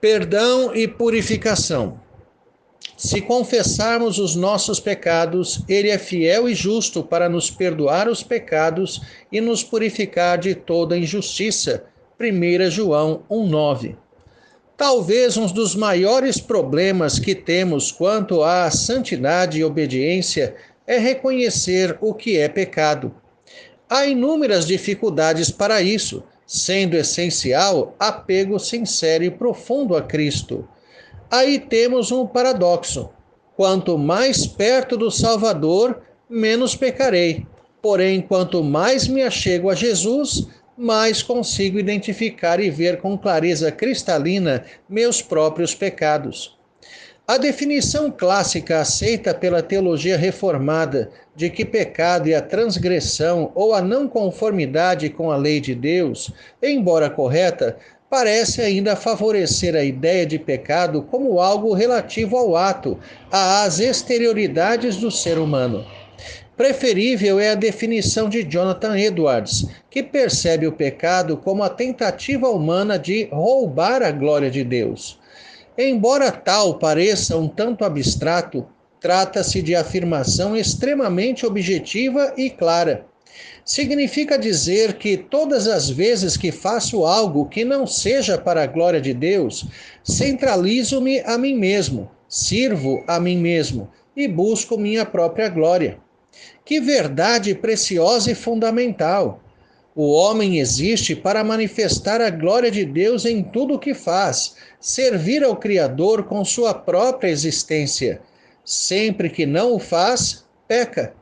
Perdão e purificação. Se confessarmos os nossos pecados, Ele é fiel e justo para nos perdoar os pecados e nos purificar de toda injustiça. 1 João 1,9. Talvez um dos maiores problemas que temos quanto à santidade e obediência é reconhecer o que é pecado. Há inúmeras dificuldades para isso, sendo essencial apego sincero e profundo a Cristo. Aí temos um paradoxo. Quanto mais perto do Salvador, menos pecarei. Porém, quanto mais me achego a Jesus, mais consigo identificar e ver com clareza cristalina meus próprios pecados. A definição clássica aceita pela teologia reformada de que pecado é a transgressão ou a não conformidade com a lei de Deus, embora correta, parece ainda favorecer a ideia de pecado como algo relativo ao ato, às exterioridades do ser humano. Preferível é a definição de Jonathan Edwards, que percebe o pecado como a tentativa humana de roubar a glória de Deus. Embora tal pareça um tanto abstrato, trata-se de afirmação extremamente objetiva e clara. Significa dizer que todas as vezes que faço algo que não seja para a glória de Deus, centralizo-me a mim mesmo, sirvo a mim mesmo e busco minha própria glória. Que verdade preciosa e fundamental! O homem existe para manifestar a glória de Deus em tudo o que faz, servir ao Criador com sua própria existência. Sempre que não o faz, peca.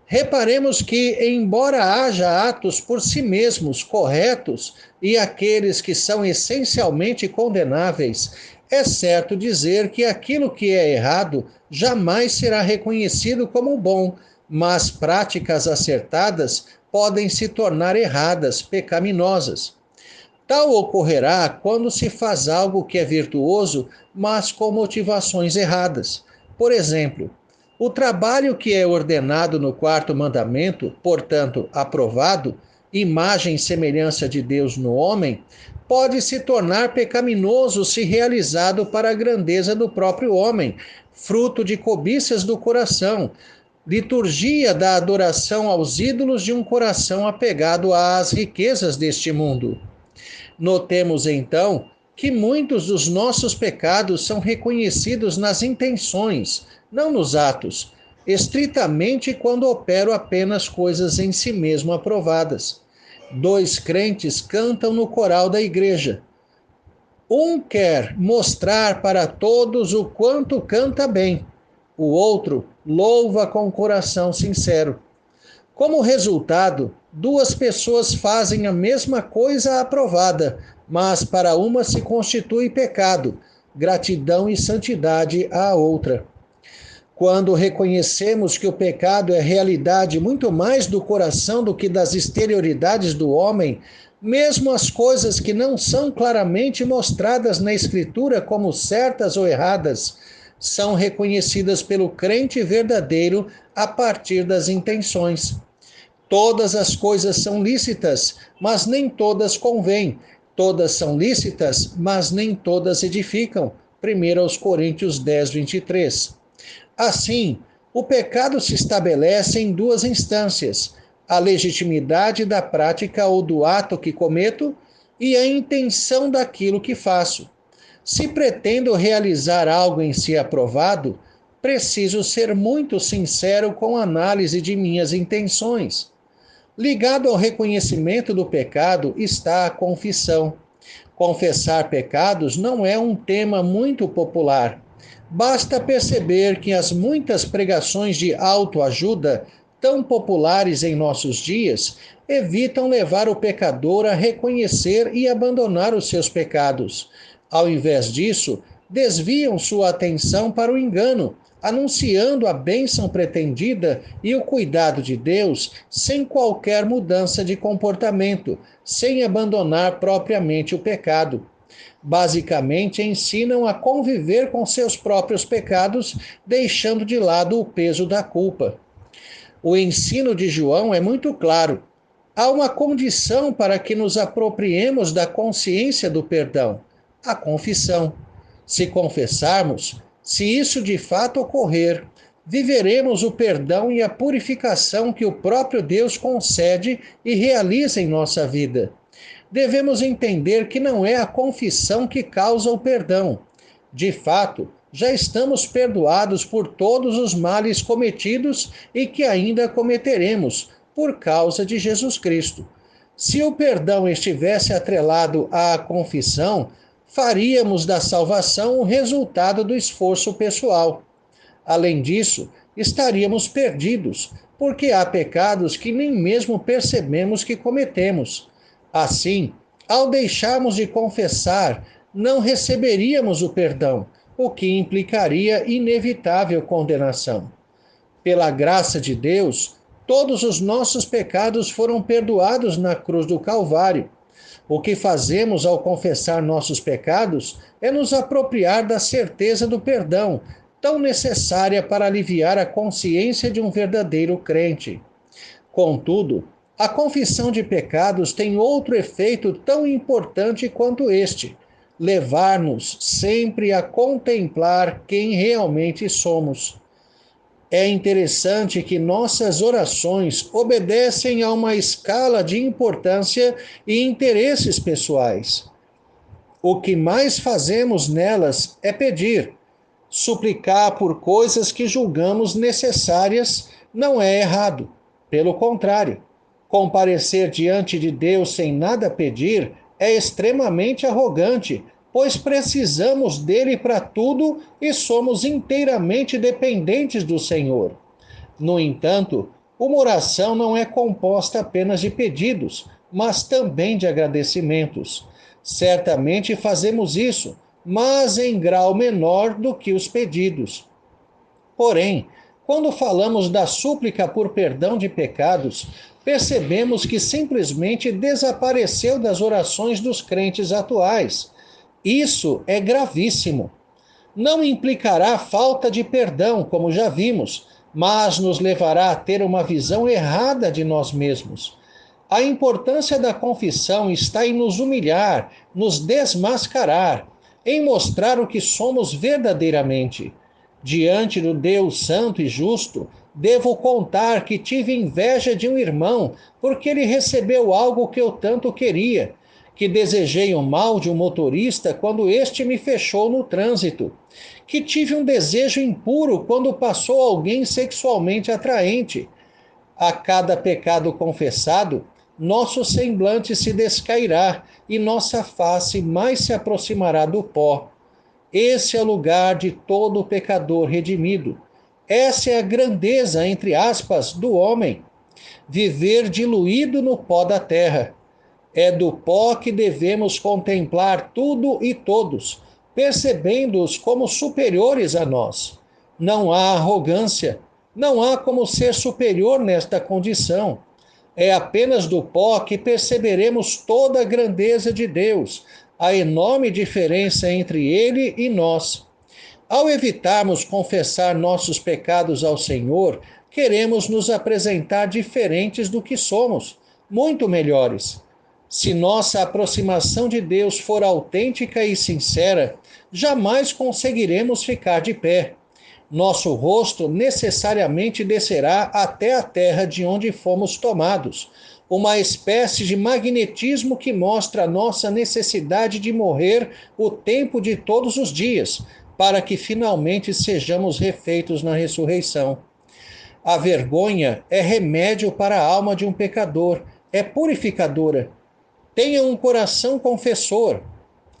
Reparemos que, embora haja atos por si mesmos corretos e aqueles que são essencialmente condenáveis, é certo dizer que aquilo que é errado jamais será reconhecido como bom, mas práticas acertadas podem se tornar erradas, pecaminosas. Tal ocorrerá quando se faz algo que é virtuoso, mas com motivações erradas. Por exemplo, o trabalho que é ordenado no quarto mandamento, portanto aprovado, imagem e semelhança de Deus no homem, pode se tornar pecaminoso se realizado para a grandeza do próprio homem, fruto de cobiças do coração, liturgia da adoração aos ídolos de um coração apegado às riquezas deste mundo. Notemos então que muitos dos nossos pecados são reconhecidos nas intenções, não nos atos, estritamente quando opero apenas coisas em si mesmo aprovadas. Dois crentes cantam no coral da igreja. Um quer mostrar para todos o quanto canta bem. O outro louva com coração sincero. Como resultado, duas pessoas fazem a mesma coisa aprovada, mas para uma se constitui pecado, gratidão e santidade à outra. Quando reconhecemos que o pecado é realidade muito mais do coração do que das exterioridades do homem, mesmo as coisas que não são claramente mostradas na Escritura como certas ou erradas, são reconhecidas pelo crente verdadeiro a partir das intenções. Todas as coisas são lícitas, mas nem todas convêm. Todas são lícitas, mas nem todas edificam. 1 Coríntios 10, 23. Assim, o pecado se estabelece em duas instâncias: a legitimidade da prática ou do ato que cometo e a intenção daquilo que faço. Se pretendo realizar algo em si aprovado, preciso ser muito sincero com a análise de minhas intenções. Ligado ao reconhecimento do pecado está a confissão. Confessar pecados não é um tema muito popular. Basta perceber que as muitas pregações de autoajuda, tão populares em nossos dias, evitam levar o pecador a reconhecer e abandonar os seus pecados. Ao invés disso, desviam sua atenção para o engano, anunciando a bênção pretendida e o cuidado de Deus sem qualquer mudança de comportamento, sem abandonar propriamente o pecado. Basicamente, ensinam a conviver com seus próprios pecados, deixando de lado o peso da culpa. O ensino de João é muito claro. Há uma condição para que nos apropriemos da consciência do perdão: A confissão. Se confessarmos, se isso de fato ocorrer, viveremos o perdão e a purificação que o próprio Deus concede e realiza em nossa vida. Devemos entender que não é a confissão que causa o perdão. De fato, já estamos perdoados por todos os males cometidos e que ainda cometeremos, por causa de Jesus Cristo. Se o perdão estivesse atrelado à confissão, faríamos da salvação o resultado do esforço pessoal. Além disso, estaríamos perdidos, porque há pecados que nem mesmo percebemos que cometemos. Assim, ao deixarmos de confessar, não receberíamos o perdão, o que implicaria inevitável condenação. Pela graça de Deus, todos os nossos pecados foram perdoados na cruz do Calvário. O que fazemos ao confessar nossos pecados é nos apropriar da certeza do perdão, tão necessária para aliviar a consciência de um verdadeiro crente. Contudo, a confissão de pecados tem outro efeito tão importante quanto este: levar-nos sempre a contemplar quem realmente somos. É interessante que nossas orações obedecem a uma escala de importância e interesses pessoais. O que mais fazemos nelas é pedir. Suplicar por coisas que julgamos necessárias não é errado. Pelo contrário, comparecer diante de Deus sem nada pedir é extremamente arrogante, pois precisamos dele para tudo e somos inteiramente dependentes do Senhor. No entanto, uma oração não é composta apenas de pedidos, mas também de agradecimentos. Certamente fazemos isso, mas em grau menor do que os pedidos. Porém, quando falamos da súplica por perdão de pecados, percebemos que simplesmente desapareceu das orações dos crentes atuais. Isso é gravíssimo. Não implicará falta de perdão, como já vimos, mas nos levará a ter uma visão errada de nós mesmos. A importância da confissão está em nos humilhar, nos desmascarar, em mostrar o que somos verdadeiramente. Diante do Deus Santo e Justo, devo contar que tive inveja de um irmão, porque ele recebeu algo que eu tanto queria, que desejei o mal de um motorista quando este me fechou no trânsito, que tive um desejo impuro quando passou alguém sexualmente atraente. A cada pecado confessado, nosso semblante se descairá e nossa face mais se aproximará do pó. Esse é o lugar de todo pecador redimido. Essa é a grandeza, entre aspas, do homem. Viver diluído no pó da terra. É do pó que devemos contemplar tudo e todos, percebendo-os como superiores a nós. Não há arrogância, não há como ser superior nesta condição. É apenas do pó que perceberemos toda a grandeza de Deus, a enorme diferença entre ele e nós. Ao evitarmos confessar nossos pecados ao Senhor, queremos nos apresentar diferentes do que somos, muito melhores. Se nossa aproximação de Deus for autêntica e sincera, jamais conseguiremos ficar de pé. Nosso rosto necessariamente descerá até a terra de onde fomos tomados, uma espécie de magnetismo que mostra a nossa necessidade de morrer o tempo de todos os dias, para que finalmente sejamos refeitos na ressurreição. A vergonha é remédio para a alma de um pecador, é purificadora. Tenha um coração confessor.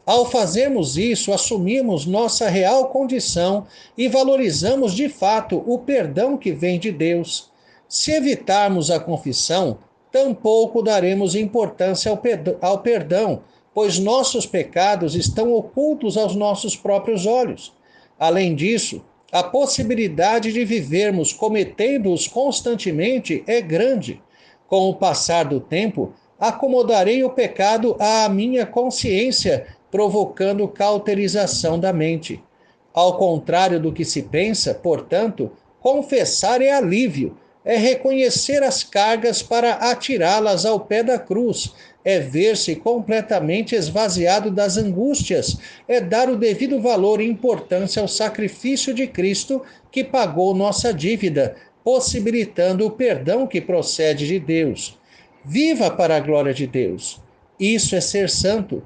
Ao fazermos isso, assumimos nossa real condição e valorizamos de fato o perdão que vem de Deus. Se evitarmos a confissão, tampouco daremos importância ao perdão, pois nossos pecados estão ocultos aos nossos próprios olhos. Além disso, a possibilidade de vivermos cometendo-os constantemente é grande. Com o passar do tempo, acomodarei o pecado à minha consciência, provocando cauterização da mente. Ao contrário do que se pensa, portanto, confessar é alívio, É reconhecer as cargas para atirá-las ao pé da cruz. É ver-se completamente esvaziado das angústias. É dar o devido valor e importância ao sacrifício de Cristo que pagou nossa dívida, possibilitando o perdão que procede de Deus. Viva para a glória de Deus. Isso é ser santo.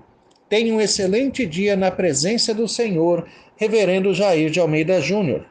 Tenha um excelente dia na presença do Senhor, Reverendo Jair de Almeida Júnior.